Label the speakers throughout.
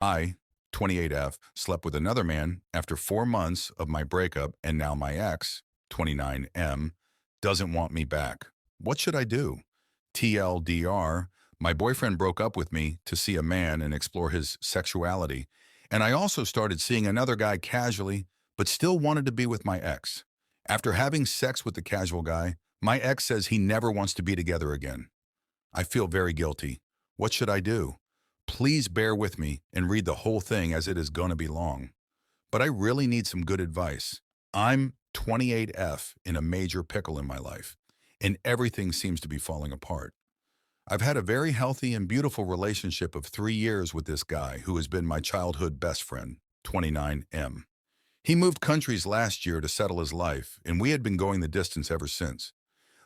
Speaker 1: I, 28F, slept with another man after 4 months of my breakup, and now my ex, 29M, doesn't want me back. What should I do? TLDR, my boyfriend broke up with me to see a man and explore his sexuality, and I also started seeing another guy casually, but still wanted to be with my ex. After having sex with the casual guy, my ex says he never wants to be together again. I feel very guilty. What should I do? Please bear with me and read the whole thing as it is going to be long. But I really need some good advice. I'm 28F in a major pickle in my life, and everything seems to be falling apart. I've had a very healthy and beautiful relationship of 3 years with this guy who has been my childhood best friend, 29M. He moved countries last year to settle his life, and we had been going the distance ever since.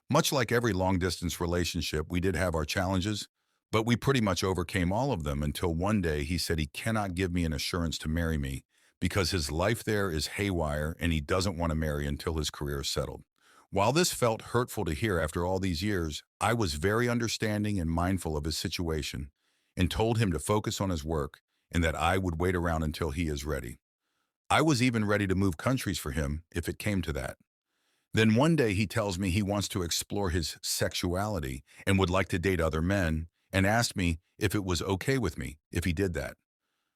Speaker 1: Much like every long-distance relationship, we did have our challenges, but we pretty much overcame all of them until one day he said he cannot give me an assurance to marry me because his life there is haywire and he doesn't want to marry until his career is settled. While this felt hurtful to hear after all these years, I was very understanding and mindful of his situation and told him to focus on his work and that I would wait around until he is ready. I was even ready to move countries for him if it came to that. Then one day he tells me he wants to explore his sexuality and would like to date other men and asked me if it was okay with me if he did that.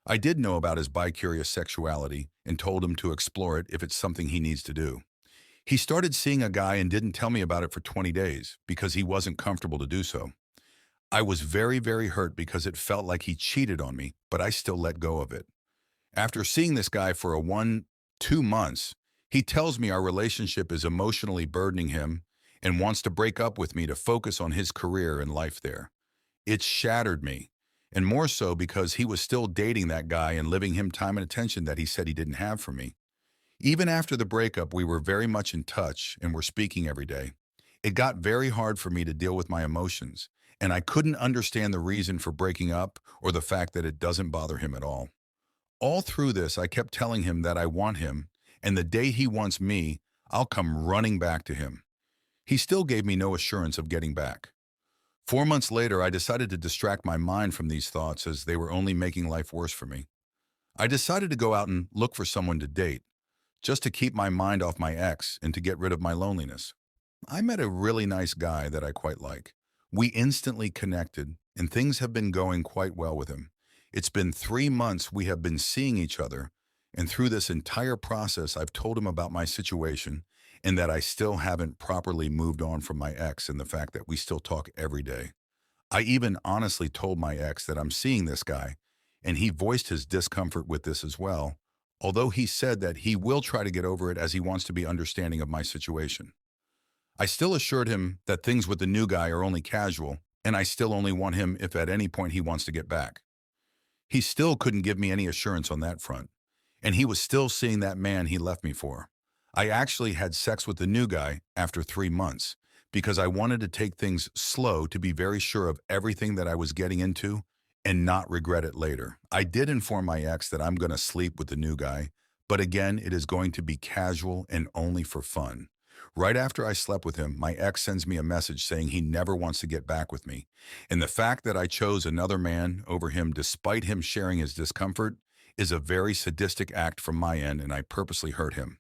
Speaker 1: I did know about his bi-curious sexuality and told him to explore it if it's something he needs to do. He started seeing a guy and didn't tell me about it for 20 days because he wasn't comfortable to do so. I was very, very hurt because it felt like he cheated on me, but I still let go of it. After seeing this guy for 2 months, he tells me our relationship is emotionally burdening him and wants to break up with me to focus on his career and life there. It shattered me, and more so because he was still dating that guy and giving him time and attention that he said he didn't have for me. Even after the breakup, we were very much in touch and were speaking every day. It got very hard for me to deal with my emotions, and I couldn't understand the reason for breaking up or the fact that it doesn't bother him at all. All through this, I kept telling him that I want him, and the day he wants me, I'll come running back to him. He still gave me no assurance of getting back. 4 months later, I decided to distract my mind from these thoughts as they were only making life worse for me. I decided to go out and look for someone to date, just to keep my mind off my ex and to get rid of my loneliness. I met a really nice guy that I quite like. We instantly connected, and things have been going quite well with him. It's been 3 months we have been seeing each other, and through this entire process, I've told him about my situation and that I still haven't properly moved on from my ex and the fact that we still talk every day. I even honestly told my ex that I'm seeing this guy, and he voiced his discomfort with this as well, although he said that he will try to get over it as he wants to be understanding of my situation. I still assured him that things with the new guy are only casual, and I still only want him if at any point he wants to get back. He still couldn't give me any assurance on that front, and he was still seeing that man he left me for. I actually had sex with the new guy after 3 months because I wanted to take things slow to be very sure of everything that I was getting into and not regret it later. I did inform my ex that I'm going to sleep with the new guy, but again, it is going to be casual and only for fun. Right after I slept with him, my ex sends me a message saying he never wants to get back with me. And the fact that I chose another man over him despite him sharing his discomfort is a very sadistic act from my end, and I purposely hurt him.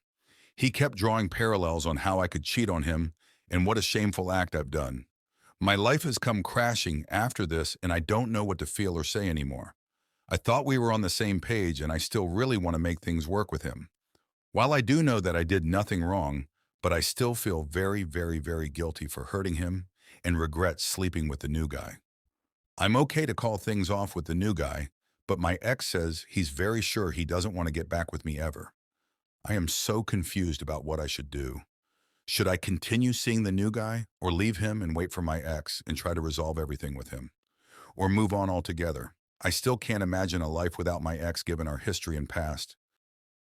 Speaker 1: He kept drawing parallels on how I could cheat on him and what a shameful act I've done. My life has come crashing after this, and I don't know what to feel or say anymore. I thought we were on the same page, and I still really want to make things work with him. While I do know that I did nothing wrong, but I still feel very, very, very guilty for hurting him and regret sleeping with the new guy. I'm okay to call things off with the new guy, but my ex says he's very sure he doesn't want to get back with me ever. I am so confused about what I should do. Should I continue seeing the new guy or leave him and wait for my ex and try to resolve everything with him? Or move on altogether? I still can't imagine a life without my ex given our history and past.